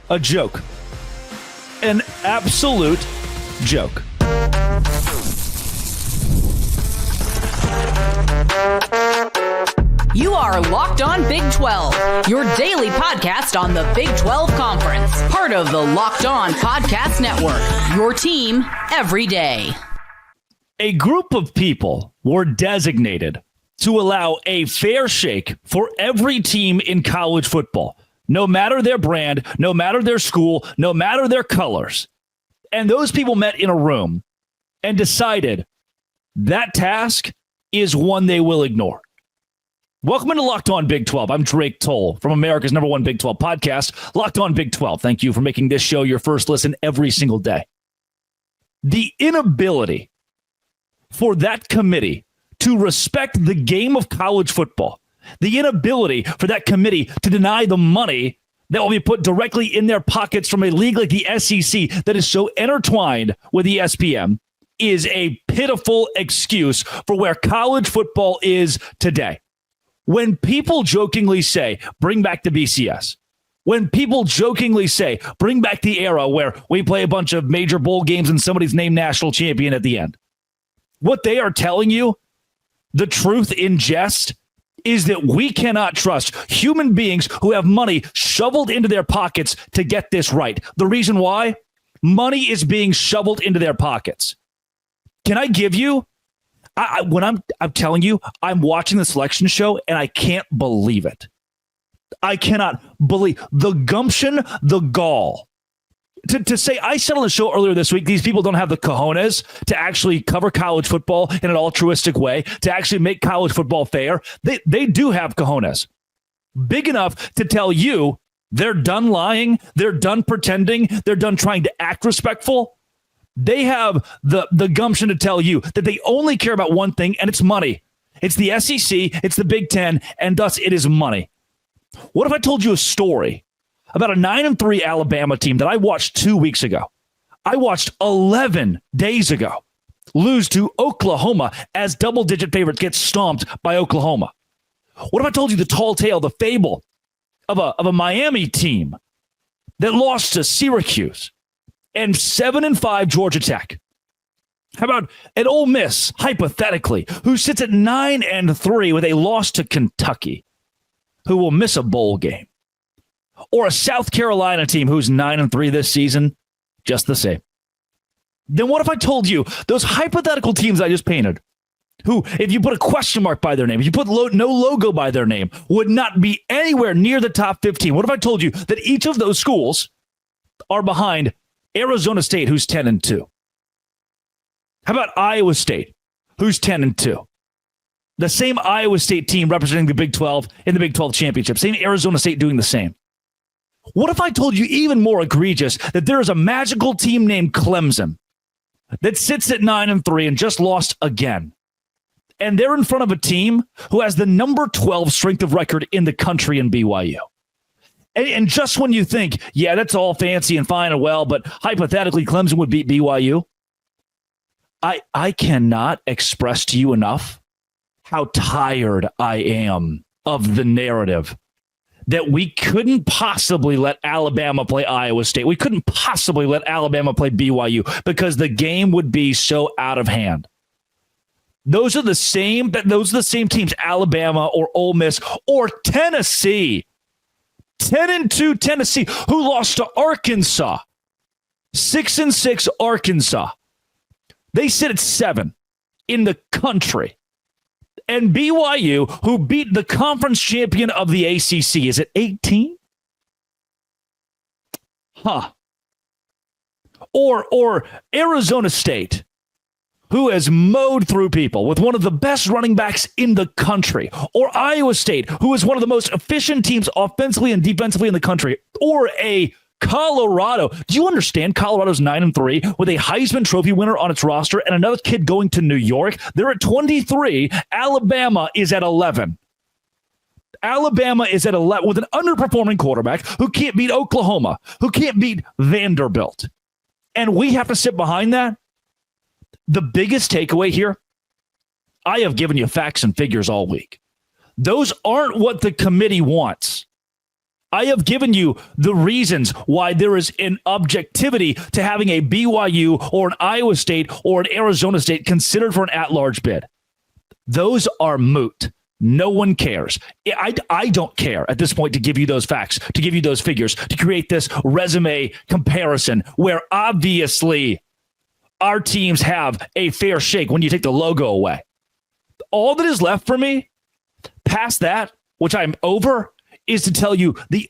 a joke. An absolute joke. You are Locked On Big 12, your daily podcast on the Big 12 Conference. Part of the Locked On Podcast Network, your team every day. A group of people were designated to allow a fair shake for every team in college football, no matter their brand, no matter their school, no matter their colors. And those people met in a room and decided that task is one they will ignore. Welcome into Locked On Big 12. I'm Drake Toll from America's #1 Big 12 podcast, Locked On Big 12. Thank you for making this show your first listen every single day. The inability for that committee to respect the game of college football, the inability for that committee to deny the money that will be put directly in their pockets from a league like the SEC that is so intertwined with ESPN is a pitiful excuse for where college football is today. When people jokingly say, bring back the BCS, when people jokingly say, bring back the era where we play a bunch of major bowl games and somebody's named national champion at the end, what they are telling you, the truth in jest, is that we cannot trust human beings who have money shoveled into their pockets to get this right. The reason why? Money is being shoveled into their pockets. Can I give you? When I'm telling you, I'm watching the selection show and I can't believe it. I cannot believe the gumption, the gall. To say, I said on the show earlier this week, these people don't have the cojones to actually cover college football in an altruistic way, to actually make college football fair. They do have cojones. Big enough to tell you they're done lying, they're done pretending, they're done trying to act respectful. They have the gumption to tell you that they only care about one thing, and it's money. It's the SEC, it's the Big Ten, and thus it is money. What if I told you a story about a 9-3 Alabama team that I watched 2 weeks ago? I watched 11 days ago lose to Oklahoma as double-digit favorites get stomped by Oklahoma. What if I told you the tall tale, the fable of a Miami team that lost to Syracuse and 7-5 Georgia Tech? How about an Ole Miss, hypothetically, who sits at 9-3 with a loss to Kentucky, who will miss a bowl game? Or a South Carolina team who's 9-3 this season, just the same. Then what if I told you those hypothetical teams I just painted, who, if you put a question mark by their name, if you put no logo by their name, would not be anywhere near the top 15? What if I told you that each of those schools are behind Arizona State, who's 10-2? How about Iowa State, who's 10-2? The same Iowa State team representing the Big 12 in the Big 12 championship. Same Arizona State doing the same. What if I told you even more egregious that there is a magical team named Clemson that sits at 9-3 and just lost again? And they're in front of a team who has the number 12 strength of record in the country in BYU. And just when you think, yeah, that's all fancy and fine and well, but hypothetically Clemson would beat BYU, I cannot express to you enough how tired I am of the narrative that we couldn't possibly let Alabama play Iowa State. We couldn't possibly let Alabama play BYU because the game would be so out of hand. Those are the same teams, Alabama or Ole Miss or Tennessee. 10-2 Tennessee, who lost to Arkansas. 6-6 Arkansas. They sit at 7 in the country. And BYU, who beat the conference champion of the ACC, is it 18? Or Arizona State, who has mowed through people with one of the best running backs in the country. Or Iowa State, who is one of the most efficient teams offensively and defensively in the country. Or a Colorado. Do you understand Colorado's 9-3 with a Heisman Trophy winner on its roster and another kid going to New York? They're at 23. Alabama is at 11. Alabama is at 11 with an underperforming quarterback who can't beat Oklahoma, who can't beat Vanderbilt. And we have to sit behind that. The biggest takeaway here, I have given you facts and figures all week. Those aren't what the committee wants. I have given you the reasons why there is an objectivity to having a BYU or an Iowa State or an Arizona State considered for an at-large bid. Those are moot. No one cares. I don't care at this point to give you those facts, to give you those figures, to create this resume comparison where obviously our teams have a fair shake when you take the logo away. All that is left for me past that, which I'm over, is to tell you the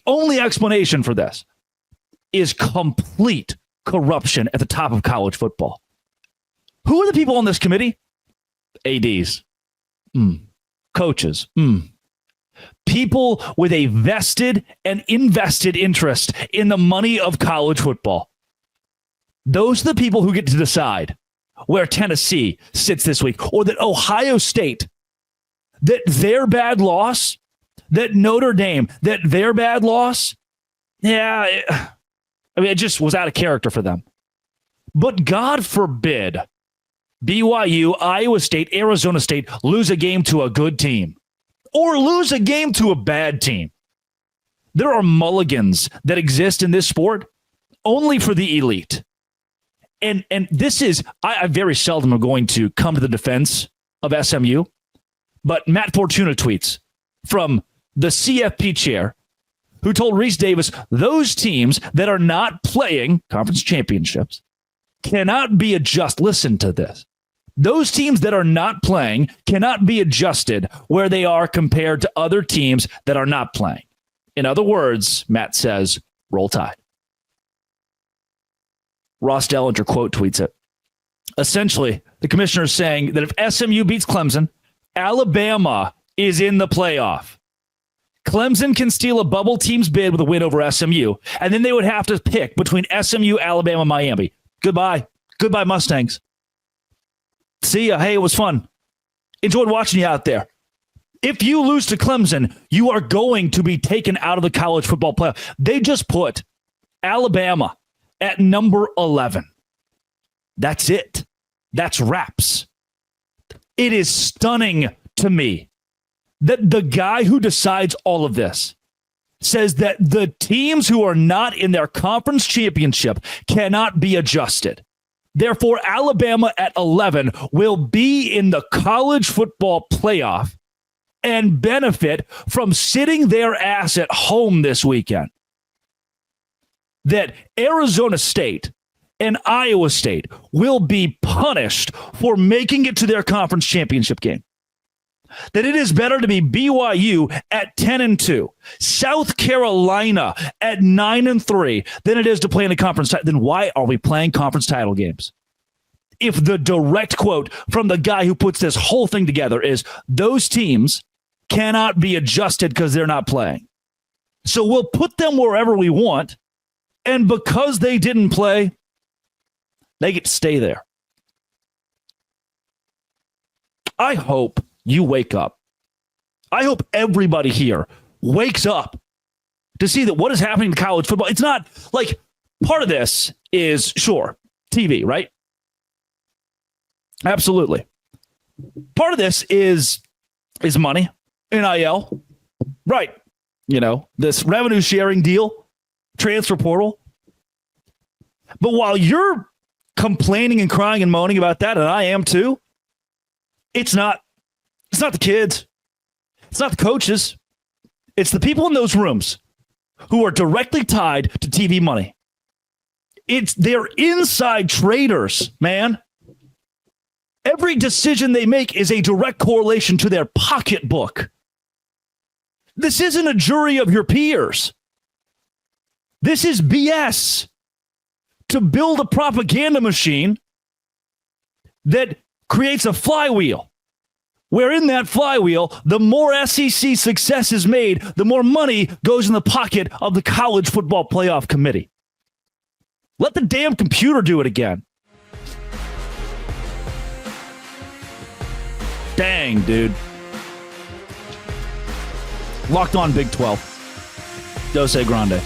only explanation for this is complete corruption at the top of college football. Who are the people on this committee? ADs. Coaches. People with a vested and invested interest in the money of college football. Those are the people who get to decide where Tennessee sits this week, or that Ohio State, that their bad loss, that Notre Dame, that their bad loss, it just was out of character for them. But God forbid BYU, Iowa State, Arizona State lose a game to a good team or lose a game to a bad team. There are mulligans that exist in this sport only for the elite. And this is, I very seldom am going to come to the defense of SMU, but Matt Fortuna tweets from the CFP chair who told Reese Davis those teams that are not playing conference championships cannot be adjusted. Listen to this. Those teams that are not playing cannot be adjusted where they are compared to other teams that are not playing. In other words, Matt says, roll tide. Ross Dellinger quote tweets it. Essentially, the commissioner is saying that if SMU beats Clemson, Alabama is in the playoff. Clemson can steal a bubble team's bid with a win over SMU, and then they would have to pick between SMU, Alabama, Miami. Goodbye. Goodbye, Mustangs. See ya. Hey, it was fun. Enjoyed watching you out there. If you lose to Clemson, you are going to be taken out of the college football playoff. They just put Alabama at number 11. That's it. That's wraps. It is stunning to me that the guy who decides all of this says that the teams who are not in their conference championship cannot be adjusted. Therefore, Alabama at 11 will be in the college football playoff and benefit from sitting their ass at home this weekend. That Arizona State and Iowa State will be punished for making it to their conference championship game. That it is better to be BYU at 10-2, South Carolina at 9-3 than it is to play in a conference. Then why are we playing conference title games? If the direct quote from the guy who puts this whole thing together is those teams cannot be adjusted because they're not playing. So we'll put them wherever we want. And because they didn't play, they get to stay there. I hope you wake up. I hope everybody here wakes up to see that what is happening to college football. It's not like part of this is, sure, TV, right? Absolutely. Part of this is money, NIL, right? You know, this revenue sharing deal, transfer portal. But while you're complaining and crying and moaning about that, and I am too, it's not the kids. It's not the coaches. It's the people in those rooms who are directly tied to TV money. They're inside traders, man. Every decision they make is a direct correlation to their pocketbook. This isn't a jury of your peers. This is BS. To build a propaganda machine that creates a flywheel, where in that flywheel, the more SEC success is made, the more money goes in the pocket of the college football playoff committee. Let the damn computer do it again. Dang, dude. Locked on Big 12. Dose Grande.